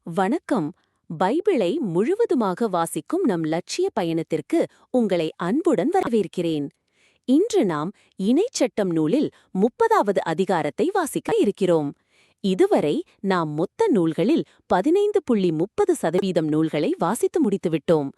வணக்கம். பைபிளை முழுவதுமாக வாசிக்கும் நம் லட்சிய பயணத்திற்கு உங்களை அன்புடன் வரவேற்கிறேன். இன்று நாம் இணைச்சட்டம் நூலில் 30வது அதிகாரத்தை வாசிக்க இருக்கிறோம். இதுவரை நாம் மொத்த நூல்களில் 15.30% நூல்களை வாசித்து முடித்துவிட்டோம்.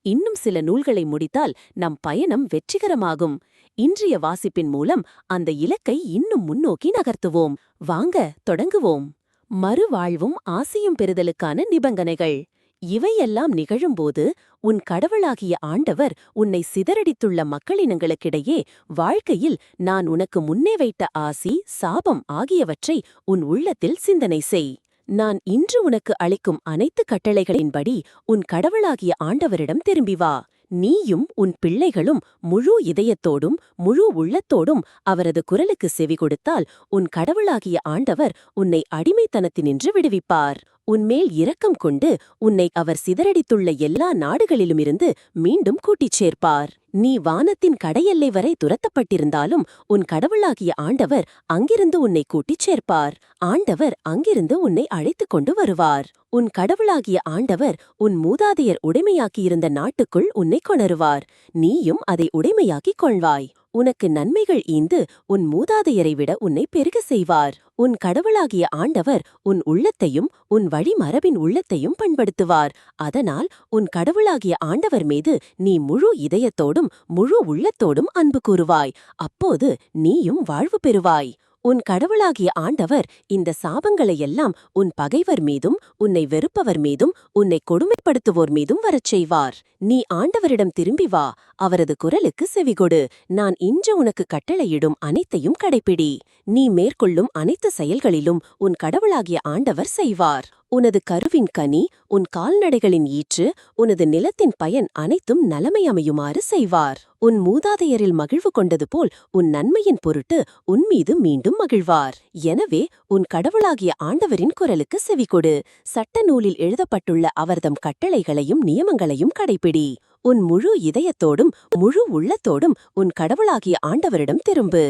இன்னும் சில நூல்களை முடித்தால் நம் பயணம் வெற்றிகரமாகும். இன்றைய வாசிப்பின் மூலம் அந்த இலக்கை இன்னும் முன்னோக்கி நகர்த்துவோம். வாங்க தொடங்குவோம். மறுவாழ்வும் ஆசியும் பெறுதலுக்கான நிபந்தனைகள். இவையெல்லாம் நிகழும்போது உன் கடவுளாகிய ஆண்டவர் உன்னை சிதறடித்துள்ள மக்களினங்களுக்கிடையே வாழ்க்கையில் நான் உனக்கு முன்னே வைத்த ஆசி, சாபம் ஆகியவற்றை உன் உள்ளத்தில் சிந்தனை செய். நான் இன்று உனக்கு அளிக்கும் அனைத்து கட்டளைகளின்படி உன் கடவுளாகிய ஆண்டவரிடம் திரும்பி வா. நீயும் உன் பிள்ளைகளும் முழு இதயத்தோடும் முழு உள்ளத்தோடும் அவரது குரலுக்கு செவி கொடுத்தால் உன் கடவுளாகிய ஆண்டவர் உன்னை அடிமைத்தனத்தினின்று விடுவிப்பார். உன்மேல் இரக்கம் கொண்டு உன்னை அவர் சிதறடித்துள்ள எல்லா நாடுகளிலுமிருந்து மீண்டும் கூட்டிச் சேர்ப்பார். நீ வானத்தின் கடையெல்லை வரை துரத்தப்பட்டிருந்தாலும் உன் கடவுளாகிய ஆண்டவர் அங்கிருந்து உன்னை கூட்டிச் சேர்ப்பார். ஆண்டவர் அங்கிருந்து உன்னை அழைத்துக் கொண்டு வருவார். உன் கடவுளாகிய ஆண்டவர் உன் மூதாதையர் உடைமையாக்கியிருந்த நாட்டுக்குள் உன்னை கொணருவார். நீயும் அதை உடைமையாக்கிக் கொள்வாய். உனக்கு நன்மைகள் ஈந்து உன் மூதாதையரை விட உன்னை பெருக செய்வார். உன் கடவுளாகிய ஆண்டவர் உன் உள்ளத்தையும் உன் வழிமரபின் உள்ளத்தையும் பண்படுத்துவார். அதனால் உன் கடவுளாகிய ஆண்டவர் மீது நீ முழு இதயத்தோடும் முழு உள்ளத்தோடும் அன்பு கூறுவாய். அப்போது நீயும் வாழ்வு பெறுவாய். உன் கடவுளாகிய ஆண்டவர் இந்த சாபங்களையெல்லாம் உன் பகைவர் மீதும் உன்னை வெறுப்பவர் மீதும் உன்னை கொடுமைப்படுத்துவோர் மீதும் வரச் செய்வார். நீ ஆண்டவரிடம் திரும்பி வா, அவரது குரலுக்கு செவிகொடு. நான் இன்று உனக்கு கட்டளையிடும் அனைத்தையும் கடைப்பிடி. நீ மேற்கொள்ளும் அனைத்து செயல்களிலும் உன் கடவுளாகிய ஆண்டவர் செய்வார். உனது கருவின் கனி, உன் கால்நடைகளின் ஈற்று, உனது நிலத்தின் பயன் அனைத்தும் நலமை அமையுமாறு செய்வார். உன் மூதாதையரில் மகிழ்வு கொண்டது போல் உன் நன்மையின் பொருட்டு உன்மீது மீண்டும் மகிழ்வார். எனவே உன் கடவுளாகிய ஆண்டவரின் குரலுக்கு செவிகொடு. சட்ட நூலில் எழுதப்பட்டுள்ள அவர்தம் கட்டளைகளையும் நியமங்களையும் கடைப்பிடி. உன் முழு இதயத்தோடும் முழு உள்ளத்தோடும் உன் கடவுளாகிய ஆண்டவரிடம் திரும்பு.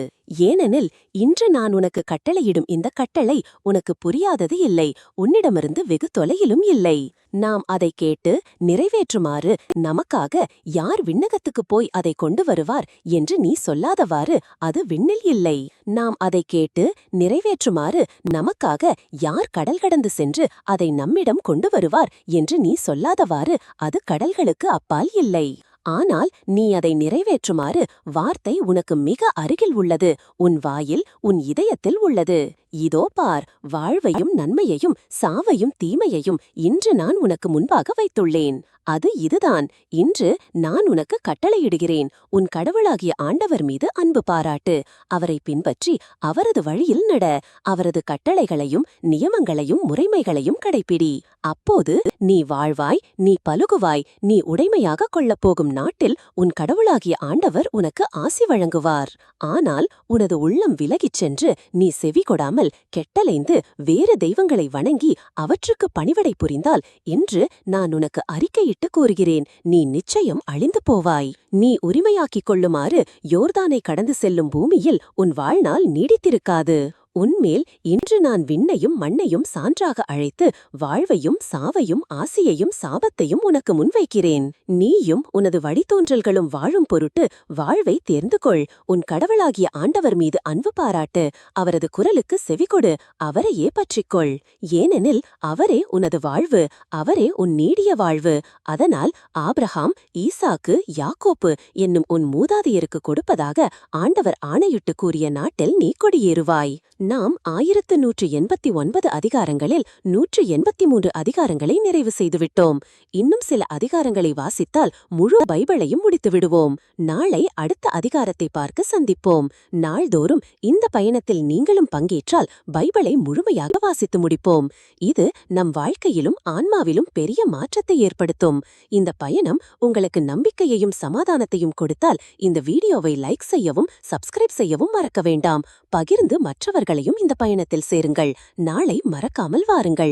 ஏனெனில் இன்று நான் உனக்கு கட்டளையிடும் இந்த கட்டளை உனக்கு புரியாதது இல்லை, உன்னிடமிருந்து வெகு தொலையிலும் இல்லை. நாம் அதை கேட்டு நிறைவேற்றுமாறு நமக்காக யார் விண்ணகத்துக்குப் போய் அதை கொண்டு வருவார் என்று நீ சொல்லாதவாறு அது விண்ணில் இல்லை. நாம் அதை கேட்டு நிறைவேற்றுமாறு நமக்காக யார் கடல் கடந்து சென்று அதை நம்மிடம் கொண்டு வருவார் என்று நீ சொல்லாதவாறு அது கடல்களுக்கு அப்பால் இல்லை. ஆனால் நீ அதை நிறைவேற்றுமாறு வார்த்தை உனக்கு மிக அருகில் உள்ளது, உன் வாயில் உன் இதயத்தில் உள்ளது. இதோ பார், வாழ்வையும் நன்மையையும் சாவையும் தீமையையும் இன்று நான் உனக்கு முன்பாக வைத்துள்ளேன். அது இதுதான். இன்று நான் உனக்கு கட்டளையிடுகிறேன். உன் கடவுளாகிய ஆண்டவர் மீது அன்பு பாராட்டு. அவரை பின்பற்றி அவரது வழியில் நட. அவரது கட்டளைகளையும் நியமங்களையும் முறைமைகளையும் கடைப்பிடி. அப்போது நீ வாழ்வாய், நீ பலுகுவாய். நீ உடைமையாக கொள்ளப்போகும் நாட்டில் உன் கடவுளாகிய ஆண்டவர் உனக்கு ஆசி வழங்குவார். ஆனால் உனது உள்ளம் விலகிச் சென்று நீ செவி கொடாமல் கெட்டலைந்து வேறு தெய்வங்களை வணங்கி அவற்றுக்கு பணிவடை புரிந்தால் இன்று நான் உனக்கு அறிக்கையிட்டு கூறுகிறேன், நீ நிச்சயம் அழிந்து போவாய். நீ உரிமையாக்கிக் கொள்ளுமாறு யோர்தானை கடந்து செல்லும் பூமியில் உன் வாழ்நாள் நீடித்திருக்காது. உன்மேல் இன்று நான் விண்ணையும் மண்ணையும் சான்றாக அழைத்து வாழ்வையும் சாவையும் ஆசியையும் சாபத்தையும் உனக்கு முன்வைக்கிறேன். நீயும் உனது வழித்தோன்றல்களும் வாழும் பொருட்டு வாழ்வை தேர்ந்து கொள். உன் கடவுளாகிய ஆண்டவர் மீது அன்பு பாராட்டு. அவரது குரலுக்கு செவிகொடு. அவரையே பற்றிக்கொள். ஏனெனில் அவரே உனது வாழ்வு, அவரே உன் நீடிய வாழ்வு. அதனால் ஆபிரகாம், ஈசாக்கு, யாக்கோப்பு என்னும் உன் மூதாதையருக்கு கொடுப்பதாக ஆண்டவர் ஆணையிட்டு கூறிய நாட்டில் நீ கொடியேறுவாய். நாம் 1189 அதிகாரங்களில் 183 அதிகாரங்களை நிறைவு செய்துவிட்டோம். இன்னும் சில அதிகாரங்களை வாசித்தால் முழு பைபிளையும் முடித்து விடுவோம். நாளை அடுத்த அதிகாரத்தை பார்க்க சந்திப்போம். நாள்தோறும் இந்த பயணத்தில் நீங்களும் பங்கேற்றால் பைபிளை முழுமையாக வாசித்து முடிப்போம். இது நம் வாழ்க்கையிலும் ஆன்மாவிலும் பெரிய மாற்றத்தை ஏற்படுத்தும். இந்த பயணம் உங்களுக்கு நம்பிக்கையையும் சமாதானத்தையும் கொடுத்தால் இந்த வீடியோவை லைக் செய்யவும் சப்ஸ்கிரைப் செய்யவும் மறக்க வேண்டாம். பகிர்ந்து மற்றவர்களையும் இந்த பயணத்தில் சேருங்கள். நாளை மறக்காமல் வாருங்கள்.